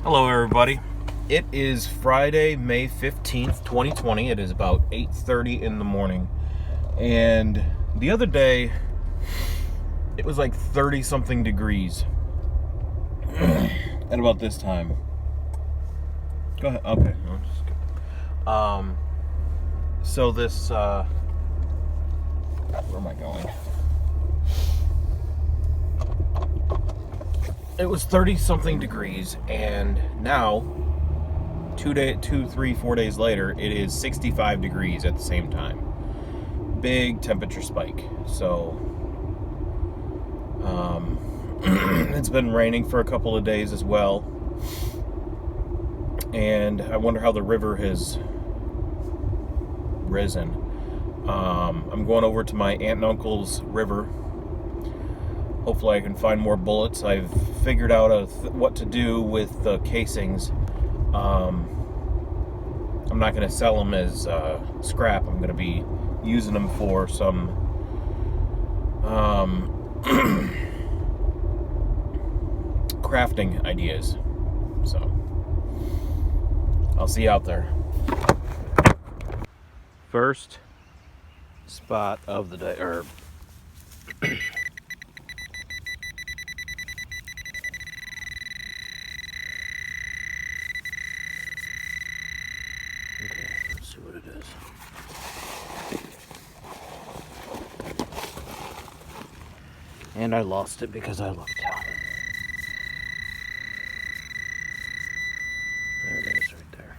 Hello everybody. It is Friday, May 15th, 2020. It is about 8:30 in the morning. And the other day, it was like 30 something degrees. At about this time. Go ahead. Okay. So this, where am I going? It was 30 something degrees, and now 4 days later, it is 65 degrees at the same time. Big temperature spike. So it's been raining for a couple of days as well, and I wonder how the river has risen. I'm going over to my aunt and uncle's river. Hopefully I can find more bullets. I've figured out what to do with the casings. I'm not going to sell them as scrap. I'm going to be using them for some crafting ideas. So I'll see you out there. First spot of the day, okay, let's see what it is. And I lost it because I looked down. There it is right there.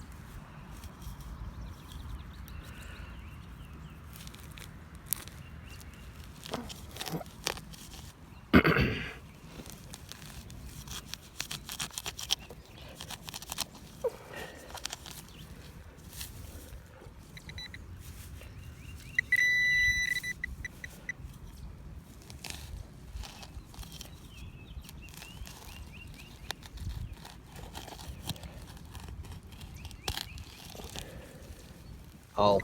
All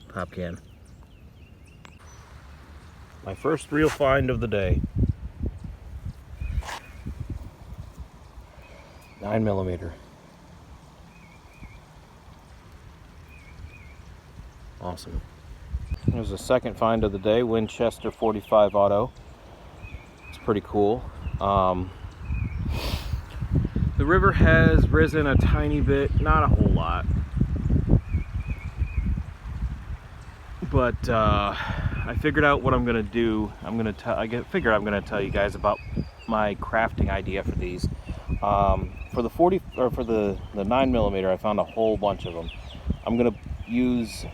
pop can. My first real find of the day. 9mm. Awesome. Here's the second find of the day, Winchester 45 auto. It's pretty cool. The river has risen a tiny bit, not a whole lot. But I figured out what I'm gonna do. I'm gonna tell you guys about my crafting idea for these. For the 9mm, I found a whole bunch of them. I'm gonna use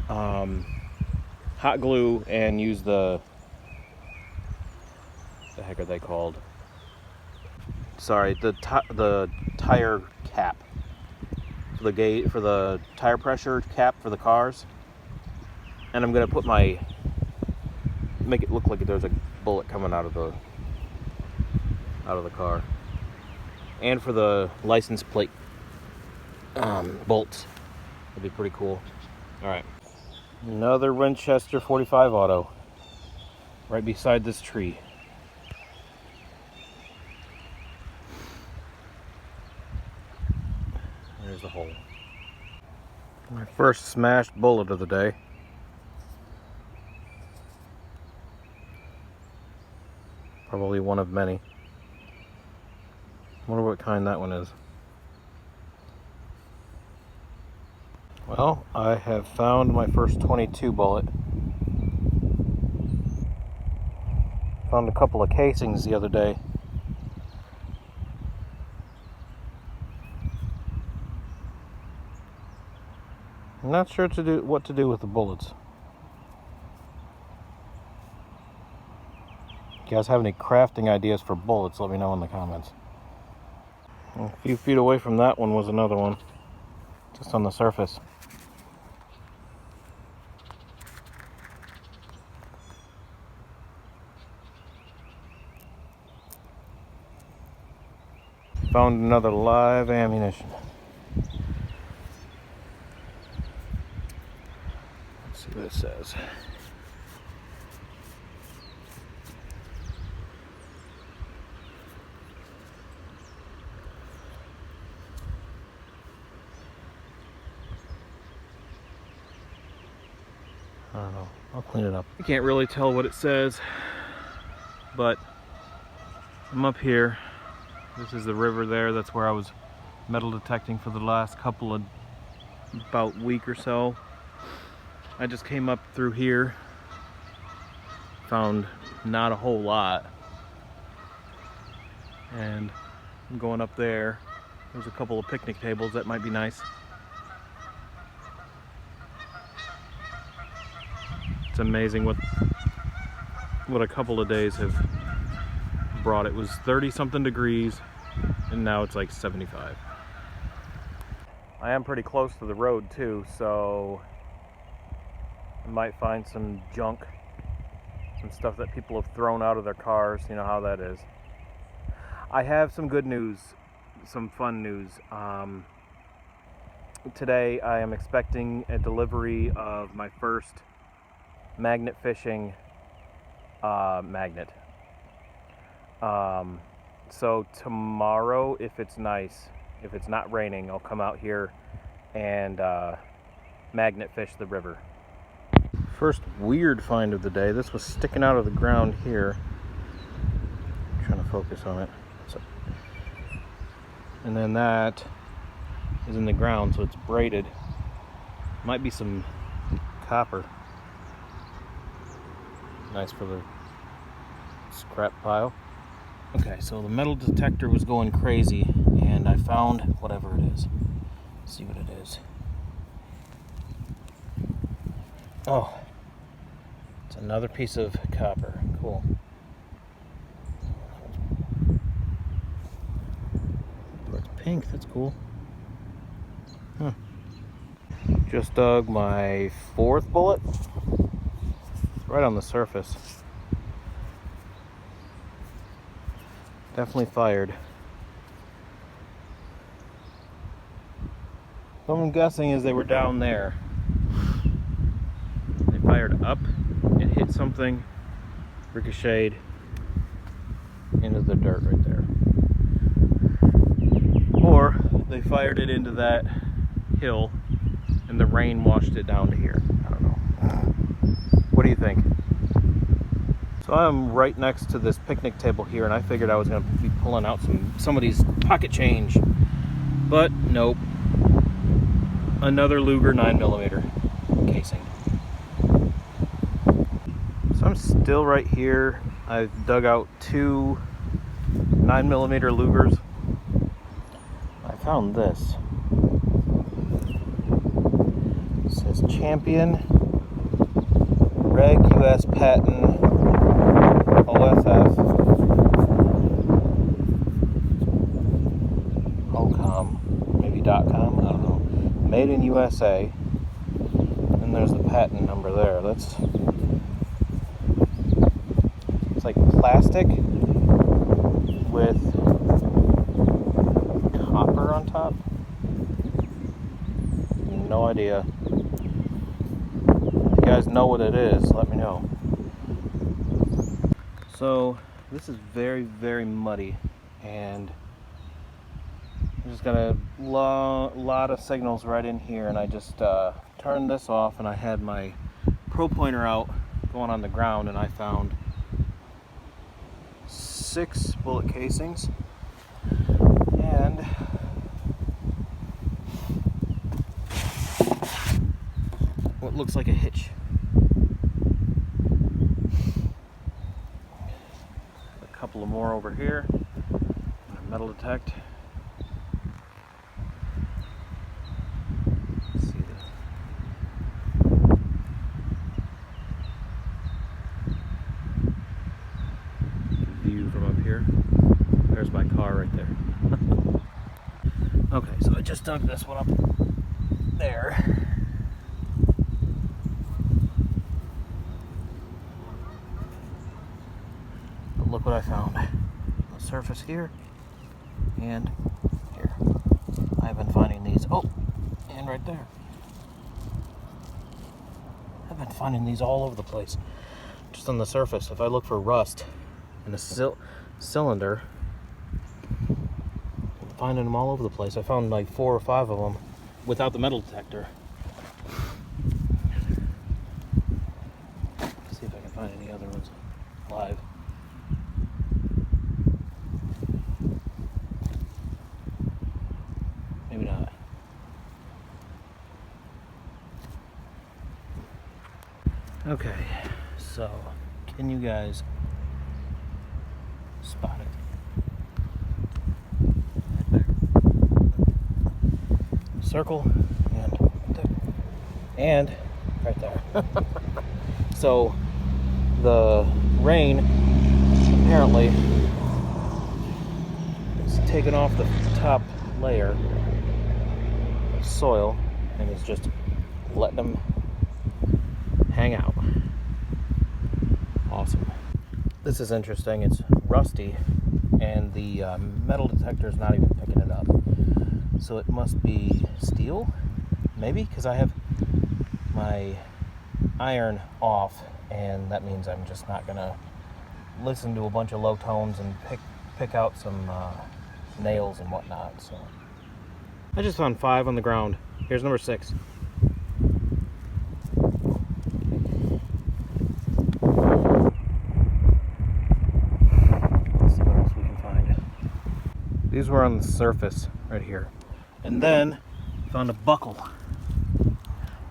hot glue and use the heck are they called? Sorry, the tire cap for the tire pressure cap for the cars. And I'm gonna make it look like there's a bullet coming out of the car. And for the license plate bolts, that'd be pretty cool. All right, another Winchester 45 auto, right beside this tree. There's the hole. My first smashed bullet of the day. Probably one of many. Wonder what kind that one is. Well, I have found my first .22 bullet. Found a couple of casings the other day. I'm not sure what to do with the bullets. If you guys have any crafting ideas for bullets, let me know in the comments. A few feet away from that one was another one, just on the surface. Found another live ammunition. Let's see what it says. I don't know. I'll clean it up. You can't really tell what it says, but I'm up here. This is the river there. That's where I was metal detecting for the last about week or so. I just came up through here, found not a whole lot, and I'm going up there. There's a couple of picnic tables that might be nice. It's amazing what a couple of days have brought. It was 30 something degrees and now it's like 75. I am pretty close to the road too, so I might find some junk, some stuff that people have thrown out of their cars. You know how that is. I have some good news, some fun news. Today I am expecting a delivery of my first magnet fishing magnet. So tomorrow, if it's nice, if it's not raining, I'll come out here and magnet fish the river. First weird find of the day. This was sticking out of the ground here. I'm trying to focus on it. And then that is in the ground, so it's braided. Might be some copper. Nice for the scrap pile. Okay, so the metal detector was going crazy and I found whatever it is. Let's see what it is. Oh, it's another piece of copper. Cool. It's pink, that's cool. Huh. Just dug my 4th bullet. It's right on the surface. Definitely fired. What I'm guessing is they were down there. They fired up, it hit something, ricocheted into the dirt right there. Or they fired it into that hill and the rain washed it down to here. I don't know. What do you think? So I'm right next to this picnic table here, and I figured I was going to be pulling out somebody's pocket change, but nope. Another Luger 9mm casing. So I'm still right here. I've dug out 2 9mm Lugers. I found this. It says Champion, Reg US Patent, OFF, OCOM, maybe .com, I don't know. Made in USA. And there's the patent number there. It's like plastic with copper on top. No idea. If you guys know what it is, let me know. So this is very, very muddy, and I just got a lot of signals right in here, and I just turned this off, and I had my pro pointer out going on the ground, and I found 6 bullet casings and what looks like a hitch. A couple of more over here. Metal detect. Let's see the view from up here. There's my car right there. Okay, so I just dug this one up there. But look what I found. The surface here and here. I've been finding these. Oh, and right there. I've been finding these all over the place. Just on the surface. If I look for rust in a cylinder, I'm finding them all over the place. I found like 4 or 5 of them without the metal detector. live. Maybe not. Okay, so can you guys spot it? Circle and right there. So the rain apparently is taking off the top layer of soil and is just letting them hang out. Awesome. This is interesting. It's rusty and the metal detector is not even picking it up. So it must be steel, maybe, because I have my iron off, and that means I'm just not gonna listen to a bunch of low tones and pick out some nails and whatnot. So I just found 5 on the ground. Here's number 6. Let's see what else we can find. These were on the surface right here. And then found a buckle.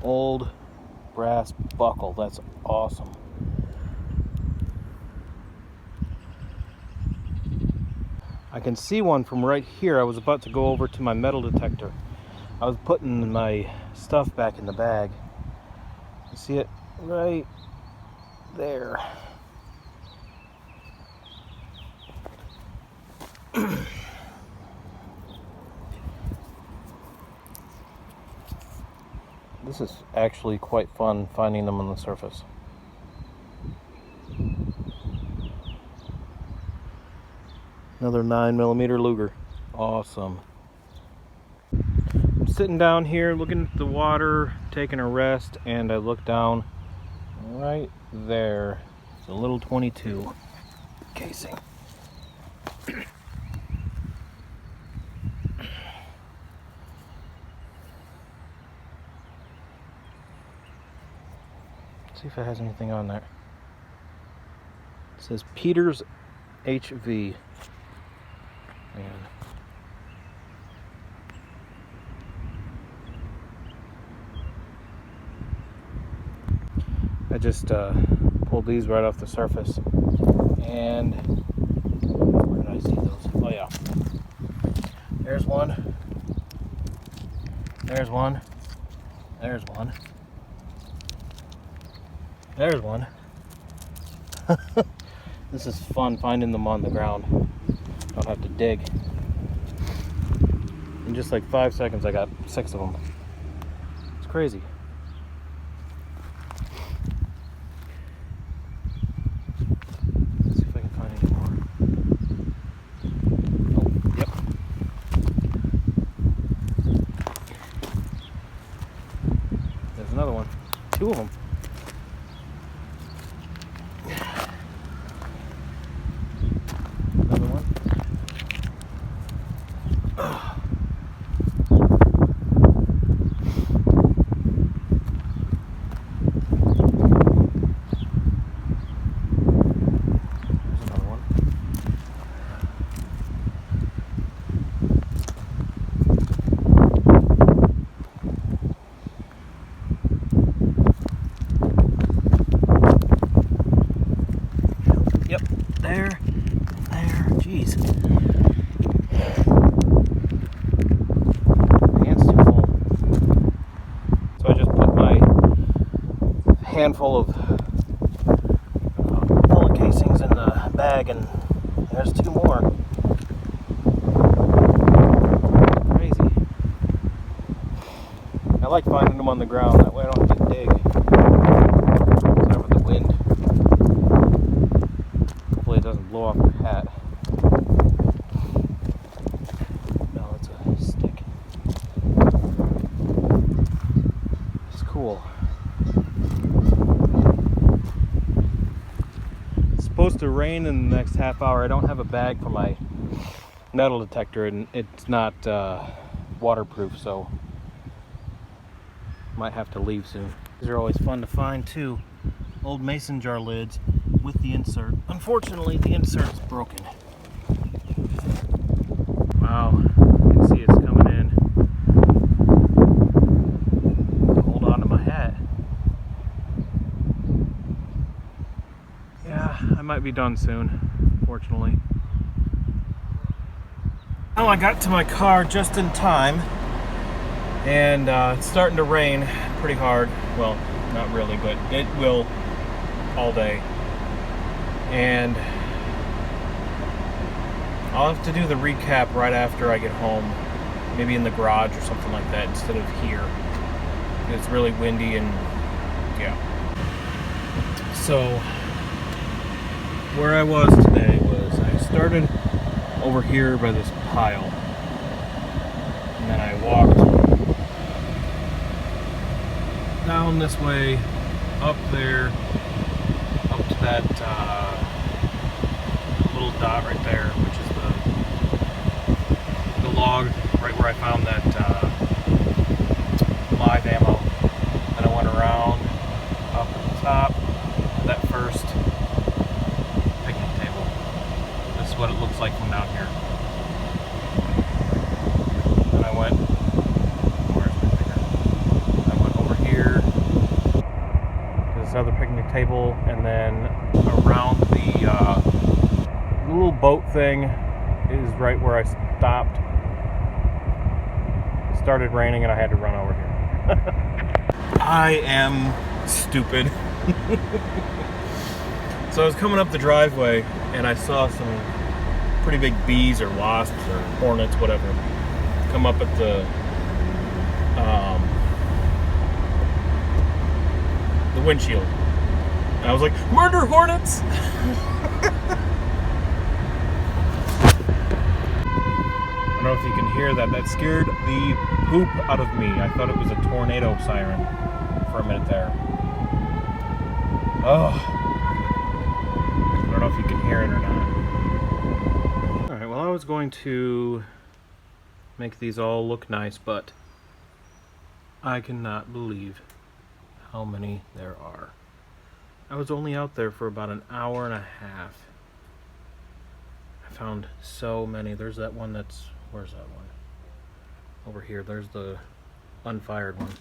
Old brass buckle. That's awesome. I can see one from right here. I was about to go over to my metal detector. I was putting my stuff back in the bag. You see it right there. This is actually quite fun finding them on the surface. Another 9mm Luger. Awesome. I'm sitting down here looking at the water, taking a rest, and I look down right there. It's a little 22 casing. See if it has anything on there. It says Peters HV. Man. I just pulled these right off the surface. And where did I see those? Oh yeah. There's one. There's one. There's one. There's one. This is fun finding them on the ground. Don't have to dig. In just like 5 seconds, I got 6 of them. It's crazy. Let's see if I can find any more. Oh, yep. There's another one. 2 of them. Yep, there, jeez. Hand's too full. So I just put my handful of bullet casings in the bag, and there's 2 more. Crazy. I like finding them on the ground, that way I don't have to dig. Sorry for the wind. Hopefully it doesn't blow off your hat. No, it's a stick. It's cool. It's supposed to rain in the next half hour. I don't have a bag for my metal detector, and it's not waterproof, so might have to leave soon. These are always fun to find too. old mason jar lids with the insert. Unfortunately, the insert is broken. Wow, you can see it's coming in. Hold on to my hat. Yeah, I might be done soon, fortunately. Well, I got to my car just in time, and it's starting to rain pretty hard. Well, not really, but it will all day. And I'll have to do the recap right after I get home, maybe in the garage or something like that instead of here. It's really windy and yeah. So where I was today was I started over here by this pile, and then I walked down this way, up there, up to that little dot right there, which is the log right where I found that live ammo. Then I went around up at the top to that first picnic table. This is what it looks like from down here. Then I went, where's my finger? I went over here to this other picnic table, and then around the little boat thing is right where I stopped. It started raining and I had to run over here. I am stupid. So I was coming up the driveway and I saw some pretty big bees or wasps or hornets, whatever, come up at the windshield. And I was like, murder hornets! I don't know if you can hear that. That scared the poop out of me. I thought it was a tornado siren for a minute there. Oh. I don't know if you can hear it or not. Alright, well, I was going to make these all look nice, but I cannot believe how many there are. I was only out there for about an hour and a half. I found so many. There's that one that's... Where's that one? Over here. There's the unfired one.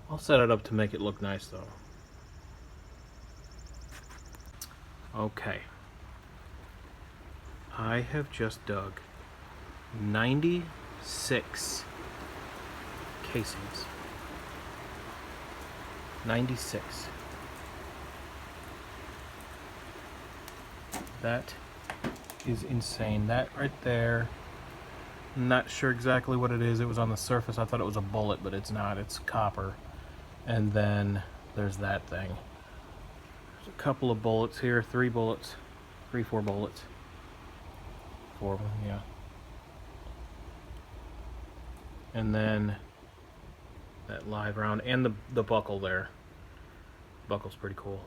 I'll set it up to make it look nice, though. Okay. I have just dug 96 casings. 96. That is insane. That right there, I'm not sure exactly what it is. It was on the surface. I thought it was a bullet, but it's not. It's copper. And then there's that thing. There's a couple of bullets here. 3 bullets. 4 bullets. 4 of them, yeah. And then that live round and the buckle there. Buckle's pretty cool.